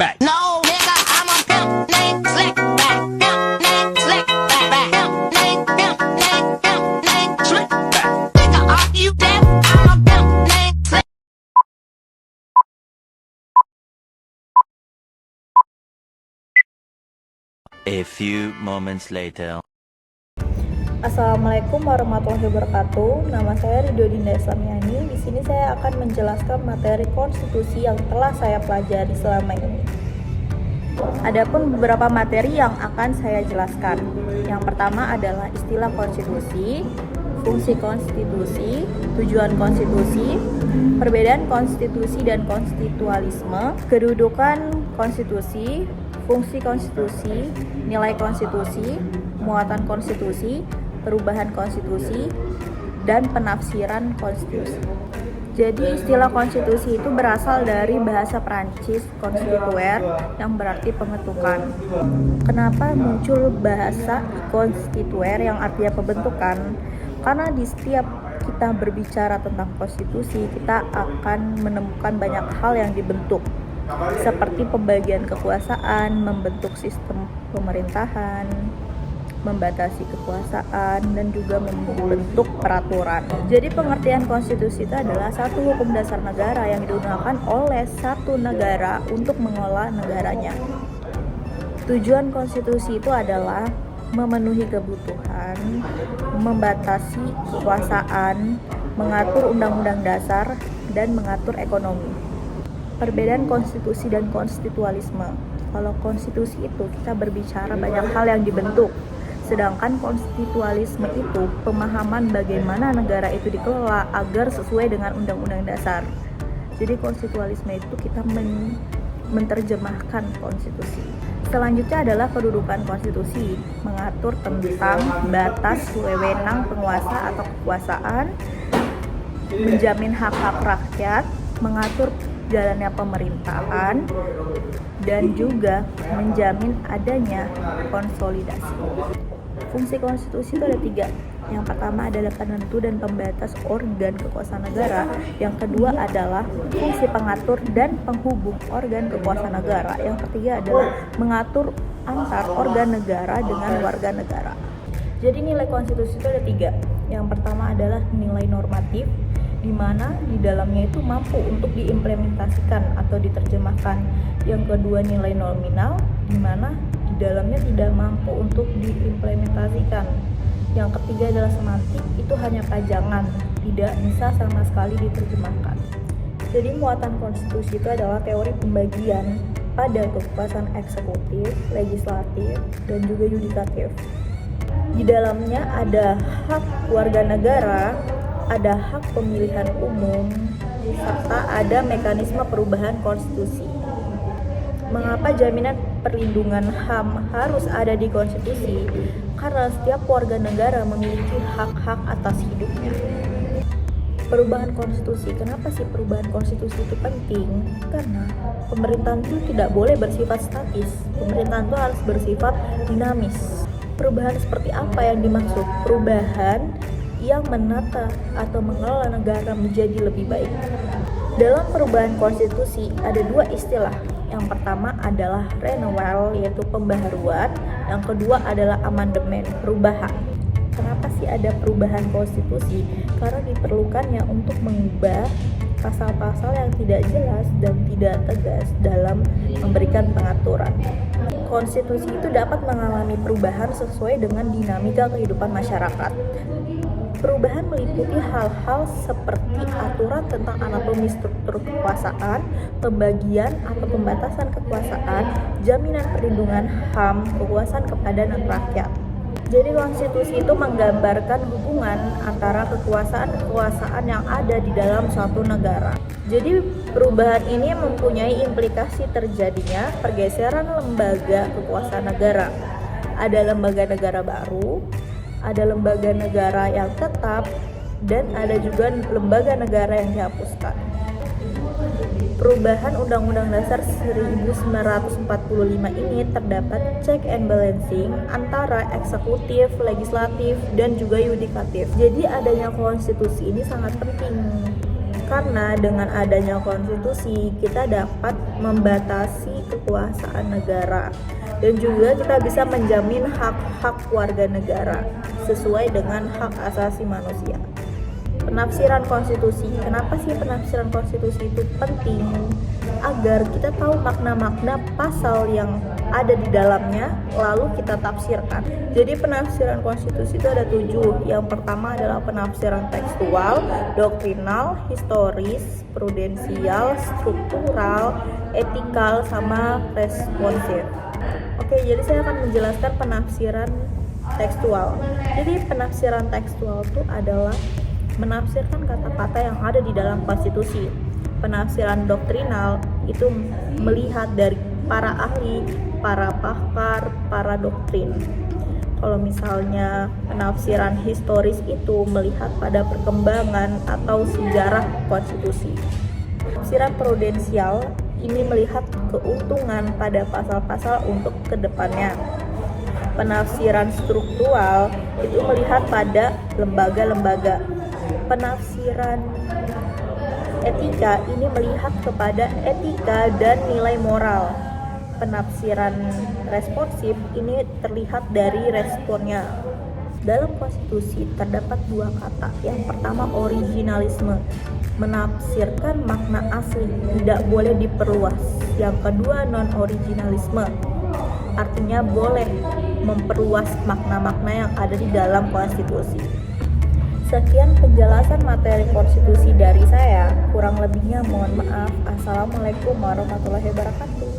back. No, nigga, I'm a pimp named Slick Back. Pimp named Slick Back. Pimp named Slick Back. Nigga, are you deaf? I'm a pimp named Slick. A few moments later. Assalamualaikum warahmatullahi wabarakatuh. Nama saya Ridho Dinda Islamiani. Di sini saya akan menjelaskan materi konstitusi yang telah saya pelajari selama ini. Adapun beberapa materi yang akan saya jelaskan. Yang pertama adalah istilah konstitusi, fungsi konstitusi, tujuan konstitusi, perbedaan konstitusi dan konstitualisme, kedudukan konstitusi, fungsi konstitusi, nilai konstitusi, muatan konstitusi, perubahan konstitusi, dan penafsiran konstitusi. Jadi istilah konstitusi itu berasal dari bahasa Prancis constituer yang berarti pembentukan. Kenapa muncul bahasa constituer yang artinya pembentukan? Karena di setiap kita berbicara tentang konstitusi, kita akan menemukan banyak hal yang dibentuk, seperti pembagian kekuasaan, membentuk sistem pemerintahan, membatasi kekuasaan, dan juga membentuk peraturan. Jadi pengertian konstitusi itu adalah satu hukum dasar negara yang digunakan oleh satu negara untuk mengelola negaranya. Tujuan konstitusi itu adalah memenuhi kebutuhan, membatasi kekuasaan, mengatur undang-undang dasar, dan mengatur ekonomi. Perbedaan konstitusi dan konstitualisme. Kalau konstitusi itu kita berbicara banyak hal yang dibentuk. Sedangkan konstitualisme itu pemahaman bagaimana negara itu dikelola agar sesuai dengan undang-undang dasar. Jadi konstitualisme itu kita menerjemahkan konstitusi. Selanjutnya adalah kedudukan konstitusi, mengatur tentang batas wewenang penguasa atau kekuasaan, menjamin hak-hak rakyat, mengatur jalannya pemerintahan, dan juga menjamin adanya konsolidasi. Fungsi konstitusi itu ada 3. Yang pertama adalah penentu dan pembatas organ kekuasaan negara. Yang kedua adalah fungsi pengatur dan penghubung organ kekuasaan negara. Yang ketiga adalah mengatur antar organ negara dengan warga negara. Jadi nilai konstitusi itu ada 3. Yang pertama adalah nilai normatif, di mana di dalamnya itu mampu untuk diimplementasikan atau diterjemahkan. Yang kedua nilai nominal, di mana di dalamnya tidak mampu untuk diimplementasikan. Yang ketiga adalah semantik, itu hanya pajangan, tidak bisa sama sekali diterjemahkan. Jadi muatan konstitusi itu adalah teori pembagian pada kekuasaan eksekutif, legislatif, dan juga yudikatif. Di dalamnya ada hak warga negara, ada hak pemilihan umum, serta ada mekanisme perubahan konstitusi. Mengapa jaminan perlindungan HAM harus ada di konstitusi? Karena setiap warga negara memiliki hak-hak atas hidupnya. Perubahan konstitusi, kenapa sih perubahan konstitusi itu penting? Karena pemerintahan itu tidak boleh bersifat statis. Pemerintahan itu harus bersifat dinamis. Perubahan seperti apa yang dimaksud? Perubahan yang menata atau mengelola negara menjadi lebih baik. Dalam perubahan konstitusi ada 2 istilah. Yang pertama adalah renewal, yaitu pembaharuan. Yang kedua adalah amandemen, perubahan. Kenapa sih ada perubahan konstitusi? Karena diperlukannya untuk mengubah pasal-pasal yang tidak jelas dan tidak tegas dalam memberikan pengaturan. Konstitusi itu dapat mengalami perubahan sesuai dengan dinamika kehidupan masyarakat. Perubahan meliputi hal-hal seperti aturan tentang anatomi struktur kekuasaan, pembagian atau pembatasan kekuasaan, jaminan perlindungan HAM, kekuasaan kepada rakyat. Jadi konstitusi itu menggambarkan hubungan antara kekuasaan-kekuasaan yang ada di dalam suatu negara. Jadi perubahan ini mempunyai implikasi terjadinya pergeseran lembaga kekuasaan negara. Ada lembaga negara baru, ada lembaga negara yang tetap, dan ada juga lembaga negara yang dihapuskan. Perubahan Undang-Undang Dasar 1945 ini terdapat check and balancing antara eksekutif, legislatif, dan juga yudikatif. Jadi adanya konstitusi ini sangat penting Karena dengan adanya konstitusi kita dapat membatasi kekuasaan negara dan juga kita bisa menjamin hak-hak warga negara sesuai dengan hak asasi manusia. Penafsiran konstitusi. Kenapa sih penafsiran konstitusi itu penting? Agar kita tahu makna-makna pasal yang ada di dalamnya, lalu kita tafsirkan. Jadi penafsiran konstitusi itu ada 7. Yang pertama adalah penafsiran tekstual, doktrinal, historis, prudensial, struktural, etikal, sama responsif. Oke, jadi saya akan menjelaskan penafsiran tekstual. Jadi penafsiran tekstual itu adalah menafsirkan kata-kata yang ada di dalam konstitusi. Penafsiran doktrinal itu melihat dari para ahli, para pakar, para doktrin. Kalau misalnya penafsiran historis itu melihat pada perkembangan atau sejarah konstitusi. Penafsiran prudensial ini melihat keuntungan pada pasal-pasal untuk kedepannya. Penafsiran struktural itu melihat pada lembaga-lembaga. Penafsiran etika ini melihat kepada etika dan nilai moral. Penafsiran responsif ini terlihat dari responnya. Dalam konstitusi terdapat 2 kata. Yang pertama originalisme, menafsirkan makna asli, tidak boleh diperluas. Yang kedua non-originalisme, artinya boleh memperluas makna-makna yang ada di dalam konstitusi. Sekian penjelasan materi konstitusi dari saya. Kurang lebihnya mohon maaf. Assalamualaikum warahmatullahi wabarakatuh.